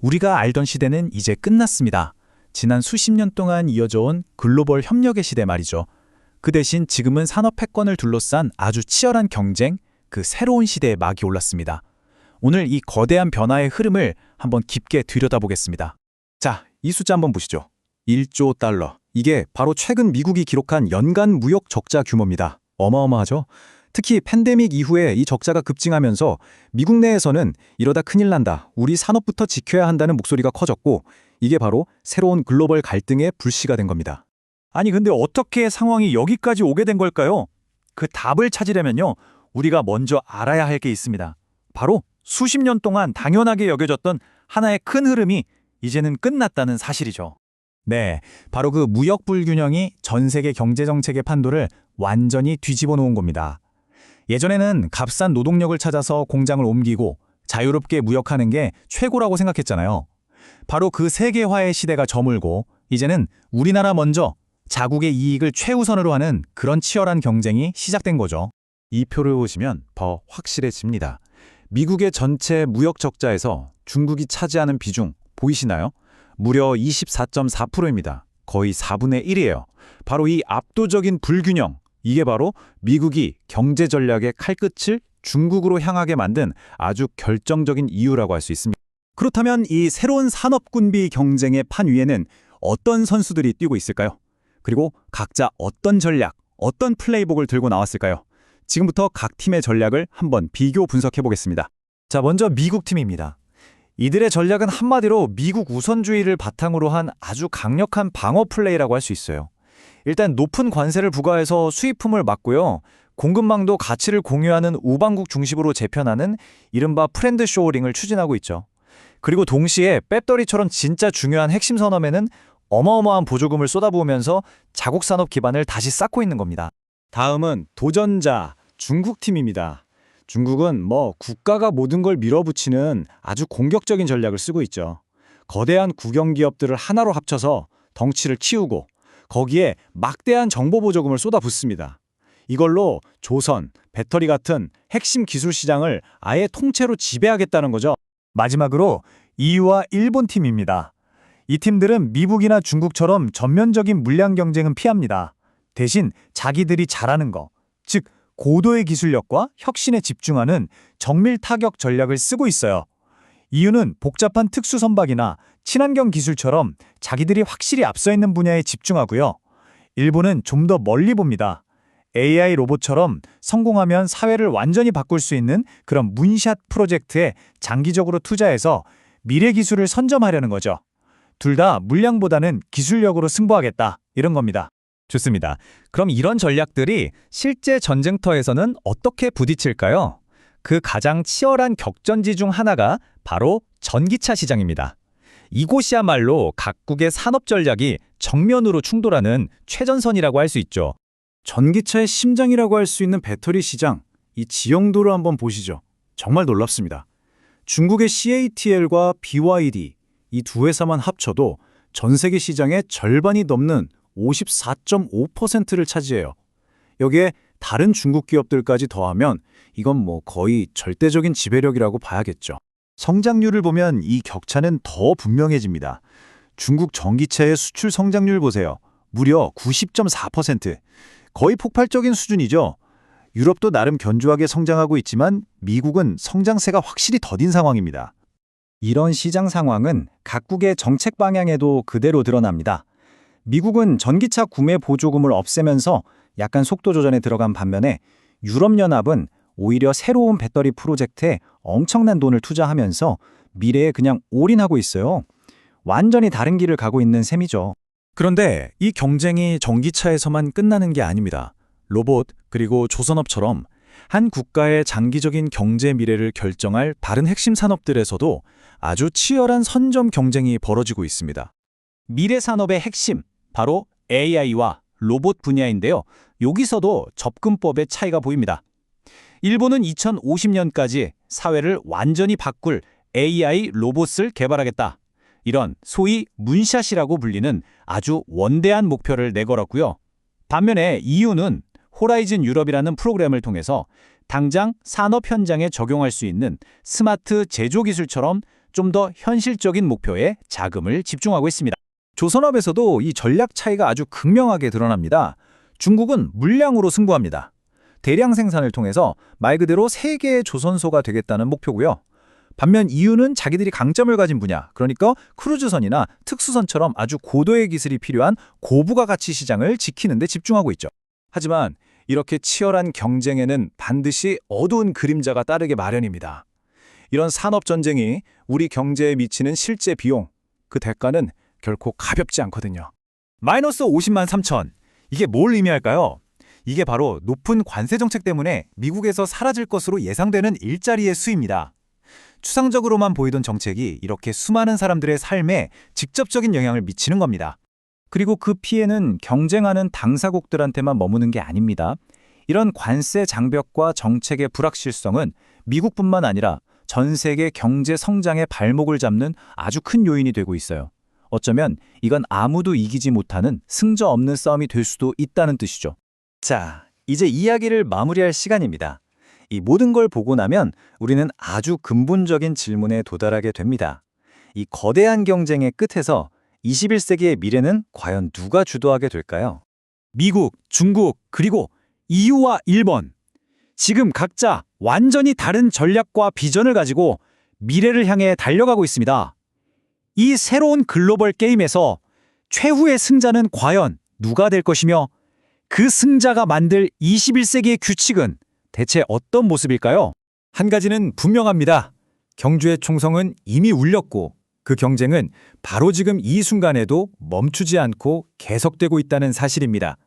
우리가 알던 시대는 이제 끝났습니다. 지난 수십 년 동안 이어져 온 글로벌 협력의 시대 말이죠. 그 대신 지금은 산업 패권을 둘러싼 아주 치열한 경쟁, 그 새로운 시대에 막이 올랐습니다. 오늘 이 거대한 변화의 흐름을 한번 깊게 들여다보겠습니다. 자, 이 숫자 한번 보시죠. 1조 달러. 이게 바로 최근 미국이 기록한 연간 무역 적자 규모입니다. 어마어마하죠? 특히 팬데믹 이후에 이 적자가 급증하면서 미국 내에서는 이러다 큰일 난다, 우리 산업부터 지켜야 한다는 목소리가 커졌고, 이게 바로 새로운 글로벌 갈등의 불씨가 된 겁니다. 아니 근데 어떻게 상황이 여기까지 오게 된 걸까요? 그 답을 찾으려면요, 우리가 먼저 알아야 할 게 있습니다. 바로 수십 년 동안 당연하게 여겨졌던 하나의 큰 흐름이 이제는 끝났다는 사실이죠. 네, 바로 그 무역 불균형이 전 세계 경제 정책의 판도를 완전히 뒤집어 놓은 겁니다. 예전에는 값싼 노동력을 찾아서 공장을 옮기고 자유롭게 무역하는 게 최고라고 생각했잖아요. 바로 그 세계화의 시대가 저물고 이제는 우리나라 먼저 자국의 이익을 최우선으로 하는 그런 치열한 경쟁이 시작된 거죠. 이 표를 보시면 더 확실해집니다. 미국의 전체 무역 적자에서 중국이 차지하는 비중 보이시나요? 무려 24.4%입니다. 거의 4분의 1이에요. 바로 이 압도적인 불균형, 이게 바로 미국이 경제 전략의 칼끝을 중국으로 향하게 만든 아주 결정적인 이유라고 할 수 있습니다. 그렇다면 이 새로운 산업군비 경쟁의 판 위에는 어떤 선수들이 뛰고 있을까요? 그리고 각자 어떤 전략, 어떤 플레이복을 들고 나왔을까요? 지금부터 각 팀의 전략을 한번 비교 분석해 보겠습니다. 자, 먼저 미국 팀입니다. 이들의 전략은 한마디로 미국 우선주의를 바탕으로 한 아주 강력한 방어 플레이라고 할 수 있어요. 일단 높은 관세를 부과해서 수입품을 막고요, 공급망도 가치를 공유하는 우방국 중심으로 재편하는 이른바 프렌드 쇼어링을 추진하고 있죠. 그리고 동시에 배터리처럼 진짜 중요한 핵심 산업에는 어마어마한 보조금을 쏟아부으면서 자국 산업 기반을 다시 쌓고 있는 겁니다. 다음은 도전자 중국 팀입니다. 중국은 국가가 모든 걸 밀어붙이는 아주 공격적인 전략을 쓰고 있죠. 거대한 국영 기업들을 하나로 합쳐서 덩치를 키우고 거기에 막대한 정보 보조금을 쏟아붓습니다. 이걸로 조선, 배터리 같은 핵심 기술 시장을 아예 통째로 지배하겠다는 거죠. 마지막으로 EU와 일본 팀입니다. 이 팀들은 미국이나 중국처럼 전면적인 물량 경쟁은 피합니다. 대신 자기들이 잘하는 거, 즉 고도의 기술력과 혁신에 집중하는 정밀 타격 전략을 쓰고 있어요. 이유는 복잡한 특수 선박이나 친환경 기술처럼 자기들이 확실히 앞서 있는 분야에 집중하고요. 일본은 좀 더 멀리 봅니다. AI 로봇처럼 성공하면 사회를 완전히 바꿀 수 있는 그런 문샷 프로젝트에 장기적으로 투자해서 미래 기술을 선점하려는 거죠. 둘 다 물량보다는 기술력으로 승부하겠다, 이런 겁니다. 좋습니다. 그럼 이런 전략들이 실제 전쟁터에서는 어떻게 부딪힐까요? 그 가장 치열한 격전지 중 하나가 바로 전기차 시장입니다. 이곳이야말로 각국의 산업 전략이 정면으로 충돌하는 최전선이라고 할 수 있죠. 전기차의 심장이라고 할 수 있는 배터리 시장, 이 지형도를 한번 보시죠. 정말 놀랍습니다. 중국의 CATL과 BYD, 이 두 회사만 합쳐도 전 세계 시장의 절반이 넘는 54.5%를 차지해요. 여기에 다른 중국 기업들까지 더하면 이건 거의 절대적인 지배력이라고 봐야겠죠. 성장률을 보면 이 격차는 더 분명해집니다. 중국 전기차의 수출 성장률 보세요. 무려 90.4%. 거의 폭발적인 수준이죠. 유럽도 나름 견조하게 성장하고 있지만 미국은 성장세가 확실히 더딘 상황입니다. 이런 시장 상황은 각국의 정책 방향에도 그대로 드러납니다. 미국은 전기차 구매 보조금을 없애면서 약간 속도 조절에 들어간 반면에 유럽연합은 오히려 새로운 배터리 프로젝트에 엄청난 돈을 투자하면서 미래에 그냥 올인하고 있어요. 완전히 다른 길을 가고 있는 셈이죠. 그런데 이 경쟁이 전기차에서만 끝나는 게 아닙니다. 로봇 그리고 조선업처럼 한 국가의 장기적인 경제 미래를 결정할 다른 핵심 산업들에서도 아주 치열한 선점 경쟁이 벌어지고 있습니다. 미래 산업의 핵심, 바로 AI와 로봇 분야인데요. 여기서도 접근법의 차이가 보입니다. 일본은 2050년까지 사회를 완전히 바꿀 AI 로봇을 개발하겠다, 이런 소위 문샷이라고 불리는 아주 원대한 목표를 내걸었고요. 반면에 EU는 호라이즌 유럽이라는 프로그램을 통해서 당장 산업 현장에 적용할 수 있는 스마트 제조 기술처럼 좀 더 현실적인 목표에 자금을 집중하고 있습니다. 조선업에서도 이 전략 차이가 아주 극명하게 드러납니다. 중국은 물량으로 승부합니다. 대량 생산을 통해서 말 그대로 세계의 조선소가 되겠다는 목표고요. 반면 EU는 자기들이 강점을 가진 분야, 그러니까 크루즈선이나 특수선처럼 아주 고도의 기술이 필요한 고부가 가치 시장을 지키는 데 집중하고 있죠. 하지만 이렇게 치열한 경쟁에는 반드시 어두운 그림자가 따르게 마련입니다. 이런 산업 전쟁이 우리 경제에 미치는 실제 비용, 그 대가는 결코 가볍지 않거든요. 마이너스 50만 3천. 이게 뭘 의미할까요? 이게 바로 높은 관세 정책 때문에 미국에서 사라질 것으로 예상되는 일자리의 수입니다. 추상적으로만 보이던 정책이 이렇게 수많은 사람들의 삶에 직접적인 영향을 미치는 겁니다. 그리고 그 피해는 경쟁하는 당사국들한테만 머무는 게 아닙니다. 이런 관세 장벽과 정책의 불확실성은 미국뿐만 아니라 전 세계 경제 성장의 발목을 잡는 아주 큰 요인이 되고 있어요. 어쩌면 이건 아무도 이기지 못하는 승자 없는 싸움이 될 수도 있다는 뜻이죠. 자, 이제 이야기를 마무리할 시간입니다. 이 모든 걸 보고 나면 우리는 아주 근본적인 질문에 도달하게 됩니다. 이 거대한 경쟁의 끝에서 21세기의 미래는 과연 누가 주도하게 될까요? 미국, 중국, 그리고 EU와 일본. 지금 각자 완전히 다른 전략과 비전을 가지고 미래를 향해 달려가고 있습니다. 이 새로운 글로벌 게임에서 최후의 승자는 과연 누가 될 것이며 그 승자가 만들 21세기의 규칙은 대체 어떤 모습일까요? 한 가지는 분명합니다. 경주의 총성은 이미 울렸고 그 경쟁은 바로 지금 이 순간에도 멈추지 않고 계속되고 있다는 사실입니다.